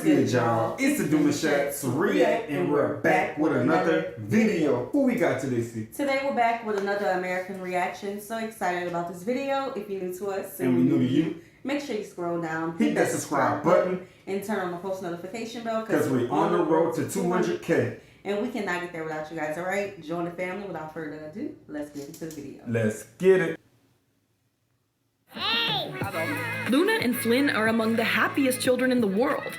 good, y'all? It's the Demouchet React, and we're back with another video. Who we got today, C? Today we're back with another American reaction. So excited about this video. If you're new to us and we new to you, make sure you scroll down, hit that subscribe button, and turn on the post notification bell because we're on the road to 200K. And we cannot get there without you guys, all right? Join the family. Without further ado, let's get into the video. Let's get it. Luna and Flynn are among the happiest children in the world.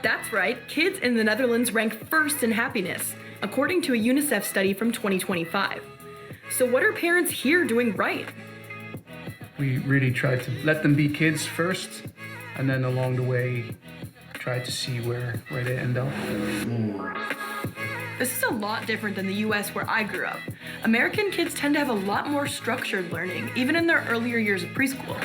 That's right, kids in the Netherlands rank first in happiness, according to a UNICEF study from 2025. So what are parents here doing right? We really try to let them be kids first, and then along the way, try to see where they end up. This is a lot different than the US where I grew up. American kids tend to have a lot more structured learning, even in their earlier years of preschool.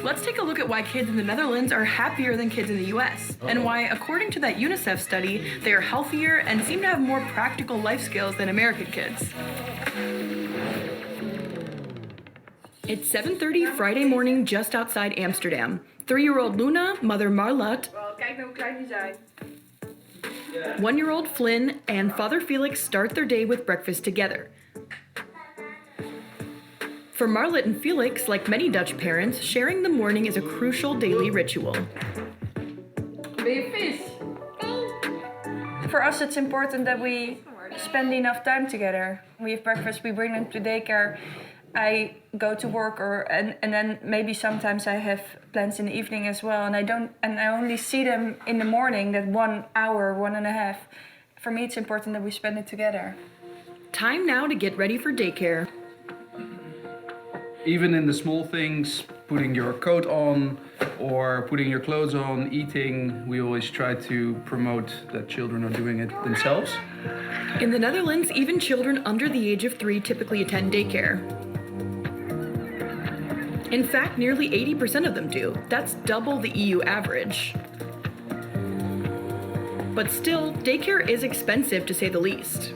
Let's take a look at why kids in the Netherlands are happier than kids in the US, and why, according to that UNICEF study, they are healthier and seem to have more practical life skills than American kids. It's 7:30 Friday morning just outside Amsterdam. 3-year-old Luna, mother Marlotte, 1-year-old Flynn, and father Felix start their day with breakfast together. For Marlotte and Felix, like many Dutch parents, sharing the morning is a crucial daily ritual. For us, it's important that we spend enough time together. We have breakfast, we bring them to daycare. I go to work, and then maybe sometimes I have plans in the evening as well, and I only see them in the morning, that 1 hour, 1.5. For me, it's important that we spend it together. Time now to get ready for daycare. Even in the small things, putting your coat on or putting your clothes on, eating, we always try to promote that children are doing it themselves. In the Netherlands, even children under the age of 3 typically attend daycare. In fact, nearly 80% of them do. That's double the EU average. But still, daycare is expensive to say the least.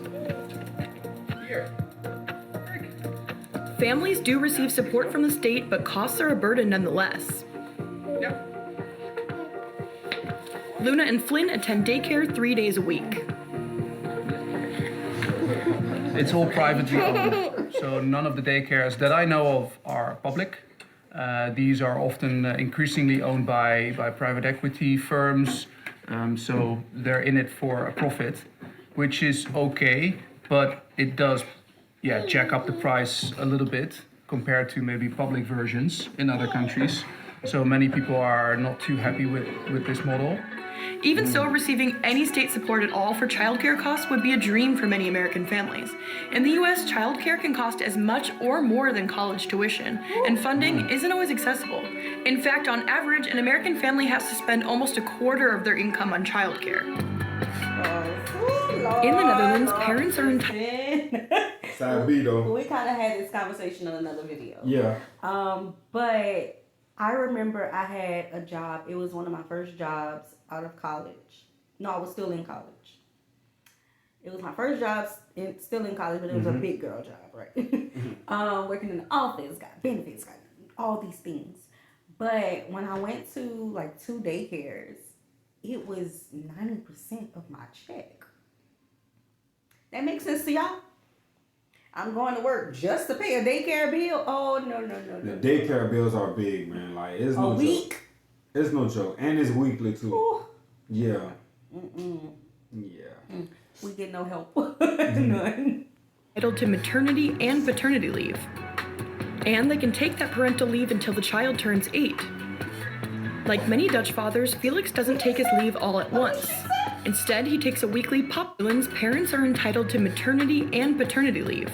Families do receive support from the state, but costs are a burden nonetheless. Luna and Flynn attend daycare 3 days a week. It's all privately owned, so none of the daycares that I know of are public. These are often increasingly owned by private equity firms, so they're in it for a profit, which is okay, but it does jack up the price a little bit compared to maybe public versions in other countries. So many people are not too happy with this model. Even so, receiving any state support at all for childcare costs would be a dream for many American families. In the US, childcare can cost as much or more than college tuition, and funding isn't always accessible. In fact, on average, an American family has to spend almost a quarter of their income on childcare. In the Netherlands, parents are entitled. We kind of had this conversation on another video. Yeah. But I remember I had a job. It was one of my first jobs out of college. No, I was still in college. It was my first job still in college, but it was a big girl job, right? Working in the office, got benefits, got all these things. But when I went to like 2 daycares, it was 90% of my check. That makes sense to y'all? I'm going to work just to pay a daycare bill? Oh, no. The daycare bills are big, man. Like, it's no joke. A week? It's no joke. And it's weekly, too. Ooh. Yeah. Yeah. We get no help. None. Entitled to maternity and paternity leave. And they can take that parental leave until the child turns 8. Like many Dutch fathers, Felix doesn't take his leave all at once. Instead, he takes a weekly pop. Netherlands parents are entitled to maternity and paternity leave.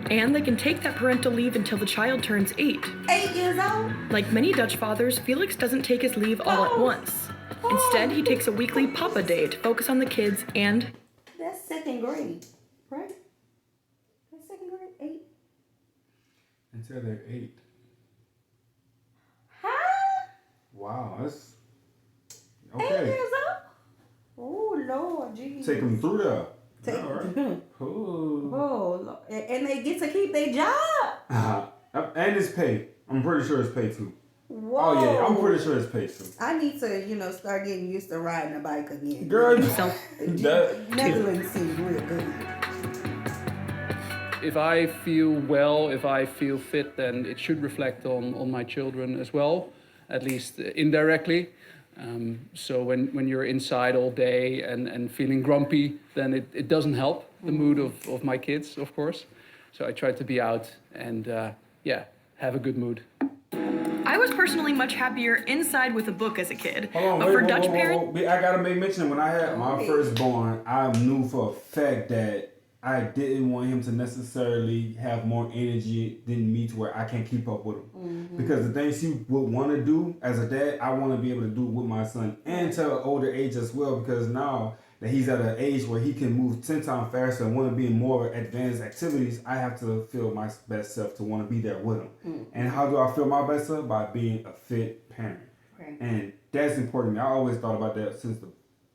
And they can take that parental leave until the child turns 8. 8 years old? Like many Dutch fathers, Felix doesn't take his leave all at once. Instead, he takes a weekly Papa Day to focus on the kids and... That's 2nd grade, right? That's 2nd grade, 8. Until they're 8. Huh? Wow, that's... 8 Okay. years old? Oh, Lord, Jesus. Take them through there. All right. Cool. Oh, Lord. And they get to keep their job. And it's paid. I'm pretty sure it's paid too. What? Oh yeah, I'm pretty sure it's paid for. I need to, start getting used to riding a bike again. Girl, Netherlands seems real good. If I feel well, if I feel fit, then it should reflect on my children as well, at least indirectly. So when you're inside all day and feeling grumpy, then it doesn't help the mood of my kids, of course. So I try to be out and have a good mood. I was personally much happier inside with a book as a kid. Hold on, but for Dutch parents, I gotta make mention, when I had my firstborn, I knew for a fact that I didn't want him to necessarily have more energy than me to where I can't keep up with him. Mm-hmm. Because the things he would want to do as a dad, I want to be able to do with my son and to an older age as well, because now that he's at an age where he can move 10 times faster and want to be in more advanced activities, I have to feel my best self to want to be there with him. Mm-hmm. And how do I feel my best self? By being a fit parent. Right. And that's important to me. I always thought about that since the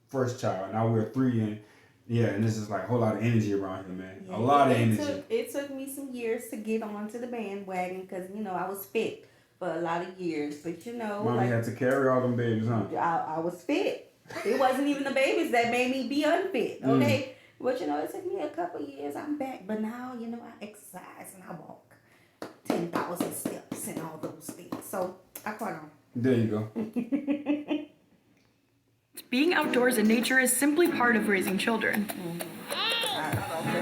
first child. Now we're 3 and and it's just like a whole lot of energy around here, man. Yeah, a lot of energy. It took me some years to get onto the bandwagon because, I was fit for a lot of years. But, Mommy had to carry all them babies, huh? I was fit. It wasn't even the babies that made me be unfit, okay? But, it took me a couple years. I'm back. But now, I exercise and I walk 10,000 steps and all those things. So, I caught on. There you go. being outdoors in nature is simply part of raising children.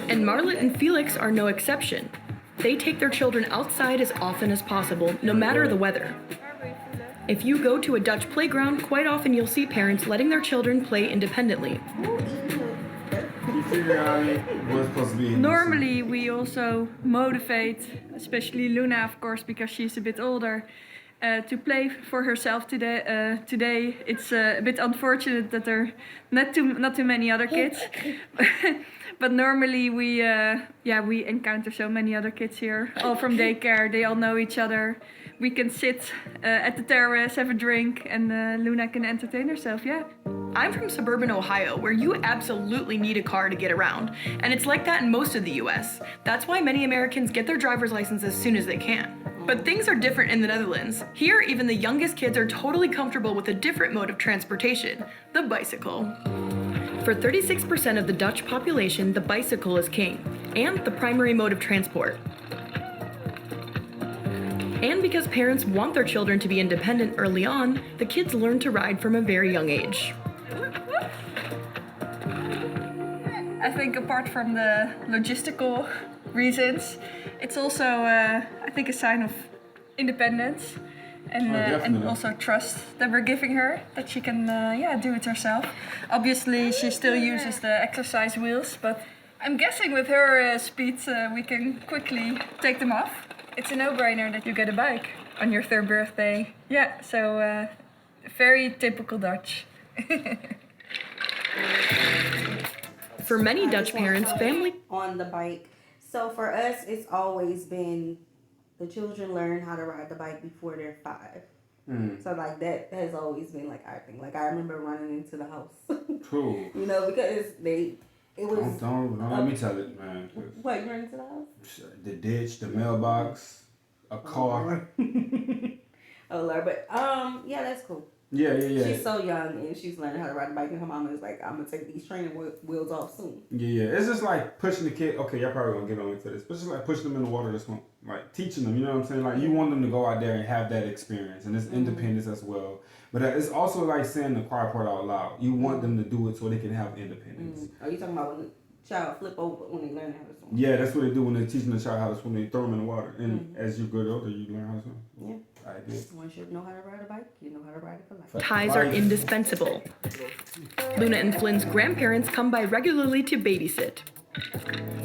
And Marlon and Felix are no exception. They take their children outside as often as possible, no matter the weather. If you go to a Dutch playground, quite often you'll see parents letting their children play independently. Normally we also motivate, especially Luna of course, because she's a bit older, to play for herself today. Today it's a bit unfortunate that there are not too many other kids. But normally we encounter so many other kids here, all from daycare. They all know each other. We can sit at the terrace, have a drink, and Luna can entertain herself, yeah. I'm from suburban Ohio, where you absolutely need a car to get around. And it's like that in most of the US. That's why many Americans get their driver's license as soon as they can. But things are different in the Netherlands. Here, even the youngest kids are totally comfortable with a different mode of transportation, the bicycle. For 36% of the Dutch population, the bicycle is king, and the primary mode of transport. And because parents want their children to be independent early on, the kids learn to ride from a very young age. I think apart from the logistical reasons, it's also, I think, a sign of independence and also trust that we're giving her, that she can do it herself. Obviously, she still uses the exercise wheels, but I'm guessing with her speed, we can quickly take them off. It's a no-brainer that you get a bike on your 3rd birthday. Yeah, so very typical Dutch. For many Dutch parents, family on the bike. So for us, it's always been the children learn how to ride the bike before they're 5. So like that has always been like our thing. Like I remember running into the house. Cool. Because it was. Don't let me tell it, man. What, you ran into the house? The ditch, the mailbox, a car. Oh Lord, but yeah, that's cool. Yeah. She's so young and she's learning how to ride a bike, and her mama is like, I'm gonna take these training wheels off soon. Yeah. It's just like pushing the kid. Okay, y'all probably gonna get on into this, but it's just like pushing them in the water to swim. Like teaching them, you know what I'm saying? Like you want them to go out there and have that experience, and it's independence as well. But it's also like saying the quiet part out loud. You want them to do it so they can have independence. Are you talking about when the child flip over when they learn how to swim? Yeah, that's what they do when they're teaching the child how to swim. They throw them in the water, and as you get older, you learn how to swim. Yeah. I did. Once you know how to ride a bike, you know how to ride it for life. Ties are indispensable. Luna and Flynn's grandparents come by regularly to babysit.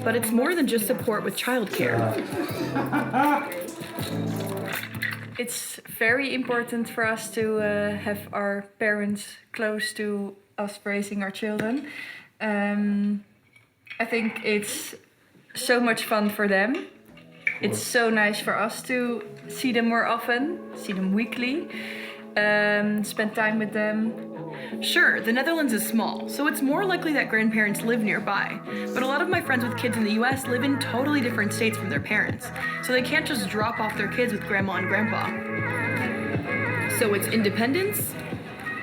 But it's more than just support with childcare. It's very important for us to have our parents close to us raising our children. I think it's so much fun for them. It's so nice for us to see them more often, see them weekly, spend time with them. Sure, the Netherlands is small, so it's more likely that grandparents live nearby. But a lot of my friends with kids in the US live in totally different states from their parents, so they can't just drop off their kids with grandma and grandpa. So it's independence,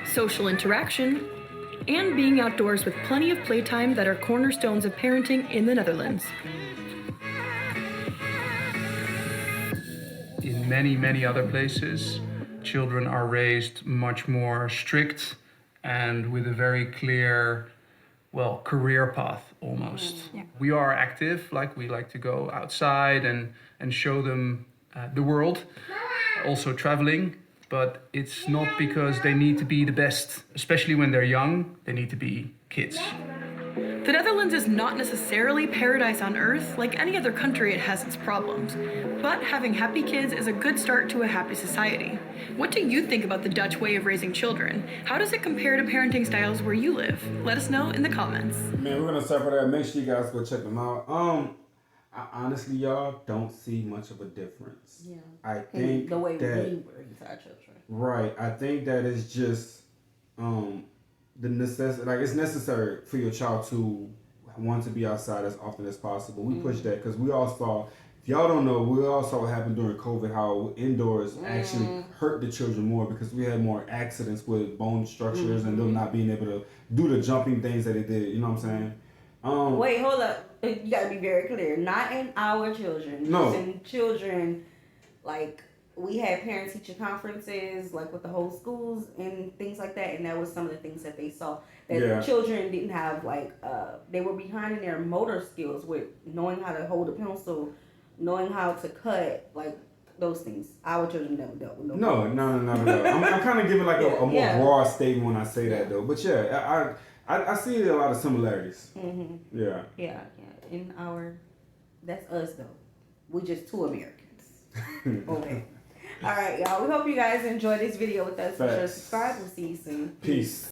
social interaction, and being outdoors with plenty of playtime that are cornerstones of parenting in the Netherlands. In many, many other places, children are raised much more strict and with a very clear, well, career path almost. Yeah. We are active, like we like to go outside and show them the world, also traveling, but it's not because they need to be the best, especially when they're young, they need to be kids. The Netherlands is not necessarily paradise on earth. Like any other country, it has its problems. But having happy kids is a good start to a happy society. What do you think about the Dutch way of raising children? How does it compare to parenting styles where you live? Let us know in the comments. Man, we're gonna start for that. Make sure you guys go check them out. I honestly, y'all, don't see much of a difference. Yeah. I think the way that, we raise our children. right. I think that it's just the necessity. Like, it's necessary for your child to want to be outside as often as possible. We push that because we all saw. If y'all don't know, we all saw what happened during COVID. How indoors actually hurt the children more because we had more accidents with bone structures and them not being able to do the jumping things that they did. You know what I'm saying? Wait, hold up. You gotta be very clear. Not in our children. No. Just in children. Like, we had parent-teacher conferences, like with the whole schools and things like that, and that was some of the things that they saw. That Yeah. children didn't have, like, they were behind in their motor skills with knowing how to hold a pencil, knowing how to cut, like, those things. Our children never dealt with No. I'm kind of giving like a more Yeah. broad statement when I say that though. But yeah, I see a lot of similarities. Mm-hmm. Yeah. Yeah. In our, that's us though. We just two Americans. Okay. All right, y'all. We hope you guys enjoyed this video with us. Be sure to Facts. subscribe. We'll see you soon. Peace.